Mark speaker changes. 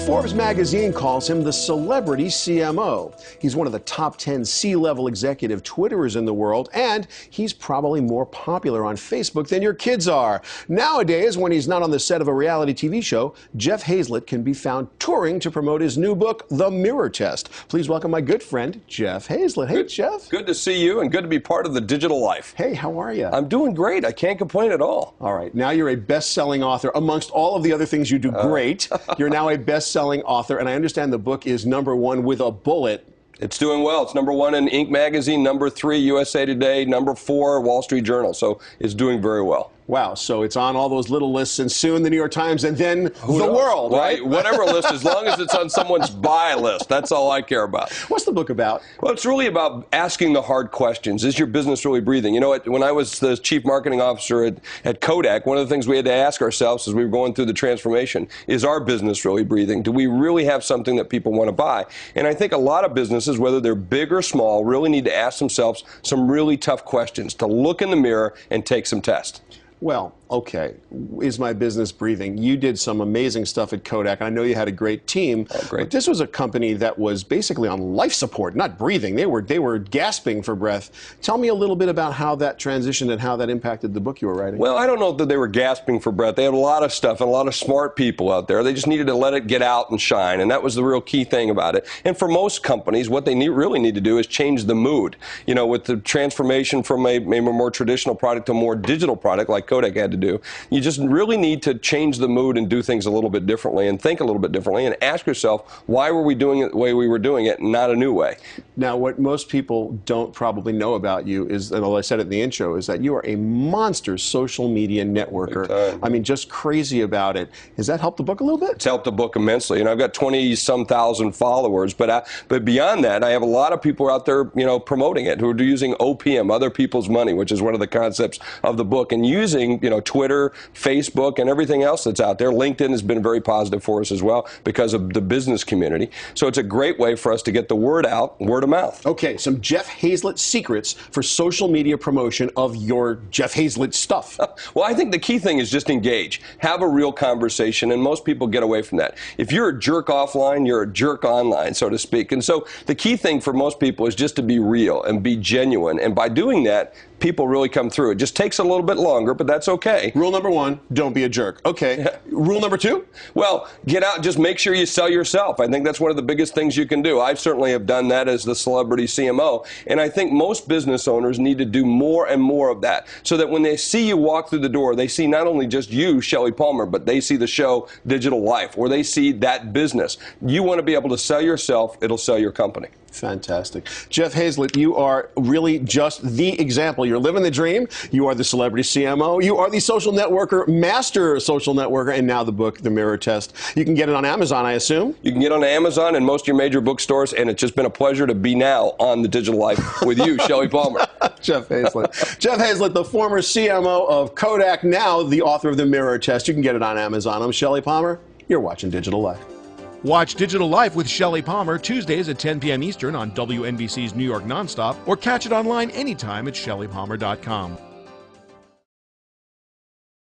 Speaker 1: Forbes magazine calls him the celebrity CMO. He's one of the top 10 C-level executive Twitterers in the world, and he's probably more popular on Facebook than your kids are. Nowadays, when he's not on the set of a reality TV show, Jeff Hayzlett can be found touring to promote his new book, The Mirror Test. Please welcome my good friend, Jeff Hayzlett. Hey, Jeff.
Speaker 2: Good to see you, and good to be part of the digital life.
Speaker 1: Hey, how are you?
Speaker 2: I'm doing great. I can't complain at all.
Speaker 1: All right. Now you're a best-selling author. Amongst all of the other things you do great, you're now a best-selling author, and I understand the book is #1 with a bullet.
Speaker 2: It's doing well. It's #1 in Inc. magazine, #3 USA Today, #4 Wall Street Journal. So it's doing very well.
Speaker 1: Wow, so it's on all those little lists, and soon the New York Times, and then the world, right?
Speaker 2: Whatever list, as long as it's on someone's buy list. That's all I care about.
Speaker 1: What's the book about?
Speaker 2: Well, it's really about asking the hard questions. Is your business really breathing? You know, when I was the chief marketing officer at Kodak, one of the things we had to ask ourselves as we were going through the transformation, is our business really breathing? Do we really have something that people want to buy? And I think a lot of businesses, whether they're big or small, really need to ask themselves some really tough questions, to look in the mirror and take some tests.
Speaker 1: Well, okay, is my business breathing? You did some amazing stuff at Kodak. I know you had a great team.
Speaker 2: Oh, great.
Speaker 1: But this was a company that was basically on life support, not breathing. They were gasping for breath. Tell me a little bit about how that transitioned and how that impacted the book you were writing.
Speaker 2: Well, I don't know that they were gasping for breath. They had a lot of stuff and a lot of smart people out there. They just needed to let it get out and shine, and that was the real key thing about it. And for most companies, what they really need to do is change the mood. You know, with the transformation from a more traditional product to a more digital product like Kodak had to do, you just really need to change the mood and do things a little bit differently and think a little bit differently and ask yourself, why were we doing it the way we were doing it, not a new way?
Speaker 1: Now, what most people don't probably know about you is, and I said it in the intro, is that you are a monster social media networker. I mean, just crazy about it. Has that helped the book a little bit?
Speaker 2: It's helped the book immensely. And I've got 20-some thousand followers, but beyond that, I have a lot of people out there, you know, promoting it, who are using OPM, other people's money, which is one of the concepts of the book, and using, you know, Twitter, Facebook, and everything else that's out there. LinkedIn has been very positive for us as well because of the business community. So it's a great way for us to get the word out, word of mouth.
Speaker 1: Okay, some Jeff Hayzlett secrets for social media promotion of your Jeff Hayzlett stuff.
Speaker 2: Well, I think the key thing is just engage. Have a real conversation, and most people get away from that. If you're a jerk offline, you're a jerk online, so to speak. And so the key thing for most people is just to be real and be genuine. And by doing that, people really come through. It just takes a little bit longer, but that's okay.
Speaker 1: Rule #1, don't be a jerk. Okay. Rule #2?
Speaker 2: Well, get out, just make sure you sell yourself. I think that's one of the biggest things you can do. I certainly have done that as the celebrity CMO, and I think most business owners need to do more and more of that, so that when they see you walk through the door, they see not only just you, Shelley Palmer, but they see the show Digital Life, or they see that business. You want to be able to sell yourself, it'll sell your company.
Speaker 1: Fantastic. Jeff Hayzlett, you are really just the example. You're living the dream. You are the celebrity CMO. You are the social networker, master social networker, and now the book, The Mirror Test. You can get it on Amazon, I assume?
Speaker 2: You can get it on Amazon and most of your major bookstores, and it's just been a pleasure to be now on the Digital Life with you, Shelley Palmer.
Speaker 1: Jeff Hayzlett. Jeff Hayzlett, the former CMO of Kodak, now the author of The Mirror Test. You can get it on Amazon. I'm Shelley Palmer. You're watching Digital Life.
Speaker 3: Watch Digital Life with Shelley Palmer Tuesdays at 10 p.m. Eastern on WNBC's New York Nonstop, or catch it online anytime at shelleypalmer.com.